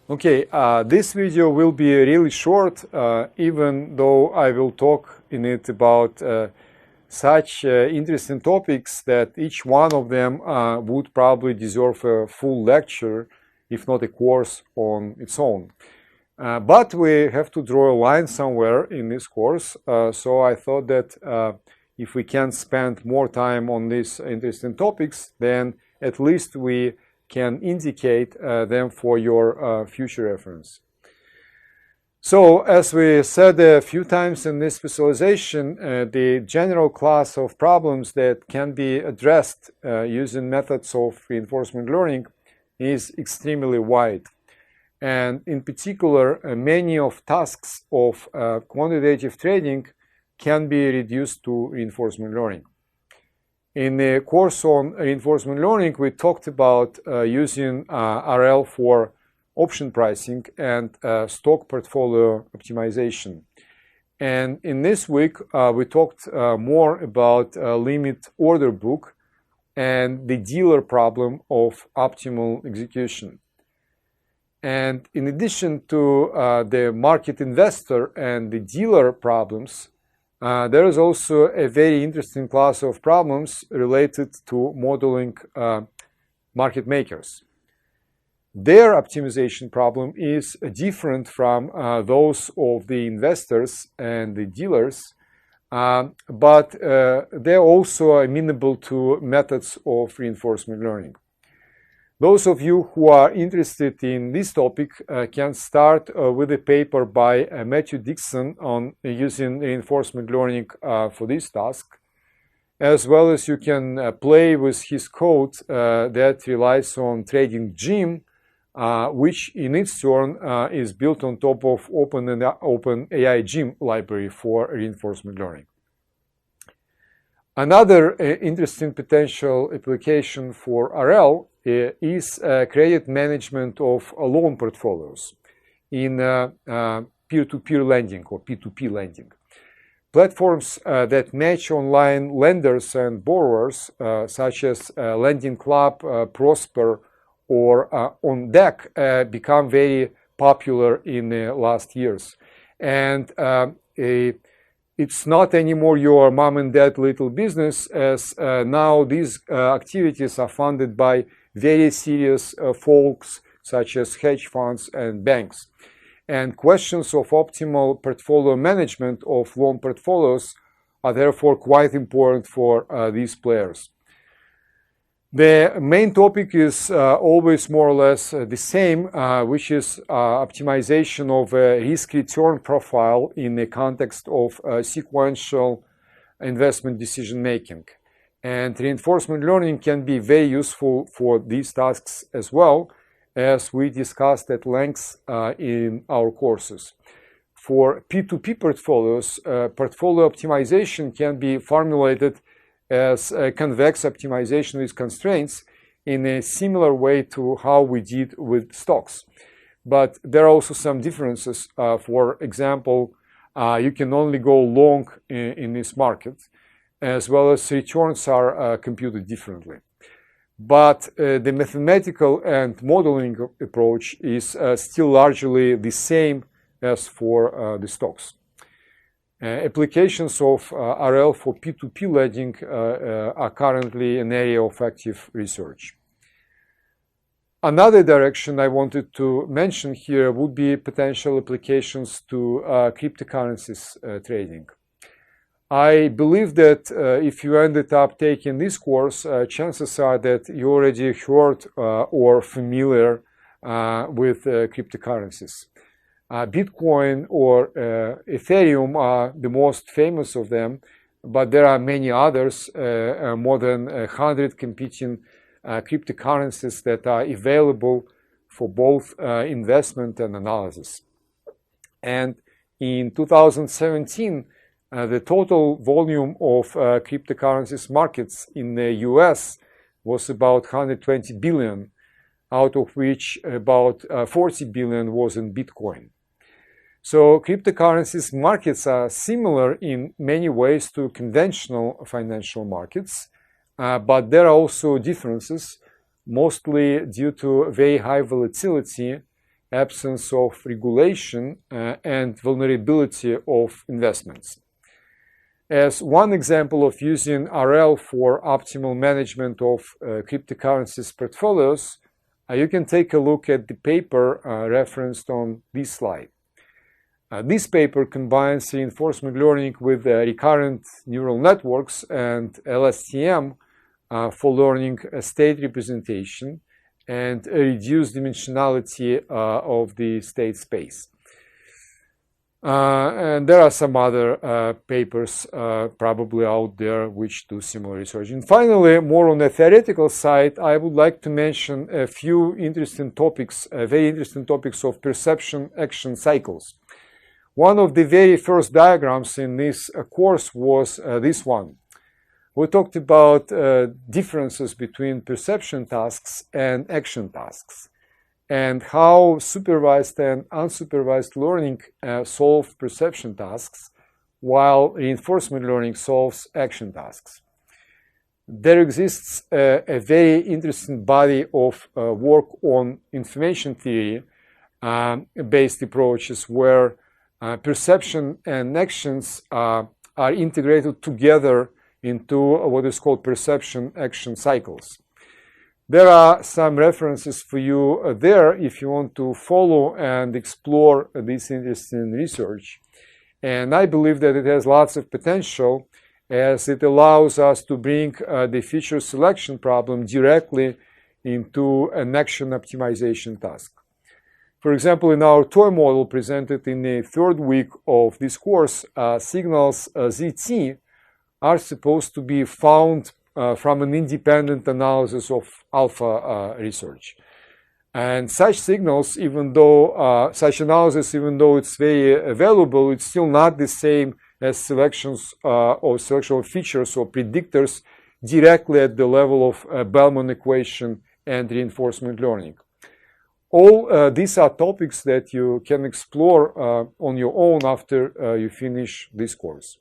Okay, this video will be really short, even though I will talk in it about such interesting topics that each one of them would probably deserve a full lecture, if not a course on its own. But we have to draw a line somewhere in this course, so I thought that if we can spend more time on these interesting topics, then at least we can indicate them for your future reference. So, as we said a few times in this visualization, the general class of problems that can be addressed using methods of reinforcement learning is extremely wide. And in particular, many of tasks of quantitative trading can be reduced to reinforcement learning. In the course on reinforcement learning, we talked about using RL for option pricing and stock portfolio optimization. And in this week, we talked more about limit order book and the dealer problem of optimal execution. And in addition to the market investor and the dealer problems, there is also a very interesting class of problems related to modeling market makers. Their optimization problem is different from those of the investors and the dealers, but they're also amenable to methods of reinforcement learning. Those of you who are interested in this topic can start with a paper by Matthew Dixon on using reinforcement learning for this task, as well as you can play with his code that relies on Trading Gym, which in its turn is built on top of OpenAI Gym library for reinforcement learning. Another interesting potential application for RL is credit management of loan portfolios in peer-to-peer lending or P2P lending. Platforms that match online lenders and borrowers, such as Lending Club, Prosper, or On Deck, become very popular in the last years. And it's not anymore your mom and dad little business, as now these activities are funded by very serious folks such as hedge funds and banks. And questions of optimal portfolio management of loan portfolios are therefore quite important for these players. The main topic is always more or less the same, which is optimization of a risk-return profile in the context of sequential investment decision making. And reinforcement learning can be very useful for these tasks as well, as we discussed at length in our courses. For P2P portfolios, portfolio optimization can be formulated as a convex optimization with constraints in a similar way to how we did with stocks. But there are also some differences. For example, you can only go long in this market, as well as returns are computed differently. But the mathematical and modeling approach is still largely the same as for the stocks. Applications of RL for P2P lending are currently an area of active research. Another direction I wanted to mention here would be potential applications to cryptocurrencies trading. I believe that if you ended up taking this course, chances are that you already heard or familiar with cryptocurrencies. Bitcoin or Ethereum are the most famous of them, but there are many others, more than 100 competing cryptocurrencies that are available for both investment and analysis. And in 2017, the total volume of cryptocurrencies markets in the US was about 120 billion, out of which about 40 billion was in Bitcoin. So cryptocurrencies markets are similar in many ways to conventional financial markets, but there are also differences, mostly due to very high volatility absence of regulation, and vulnerability of investments. As one example of using RL for optimal management of cryptocurrencies portfolios, you can take a look at the paper referenced on this slide. This paper combines reinforcement learning with recurrent neural networks and LSTM for learning state representation and a reduced dimensionality of the state space. And there are some other papers probably out there which do similar research. And finally, more on the theoretical side, I would like to mention a few interesting topics, very interesting topics of perception-action cycles. One of the very first diagrams in this course was this one. We talked about differences between perception tasks and action tasks, and how supervised and unsupervised learning solve perception tasks, while reinforcement learning solves action tasks. There exists a very interesting body of work on information theory based approaches where perception and actions are integrated together into what is called perception-action cycles. There are some references for you there if you want to follow and explore this interesting research. And I believe that it has lots of potential as it allows us to bring the feature selection problem directly into an action optimization task. For example, in our toy model presented in the third week of this course, signals ZT are supposed to be found from an independent analysis of alpha research. And such signals, even though, such analysis, even though it's very available, it's still not the same as selections or selection of features or predictors directly at the level of Bellman equation and reinforcement learning. All these are topics that you can explore on your own after you finish this course.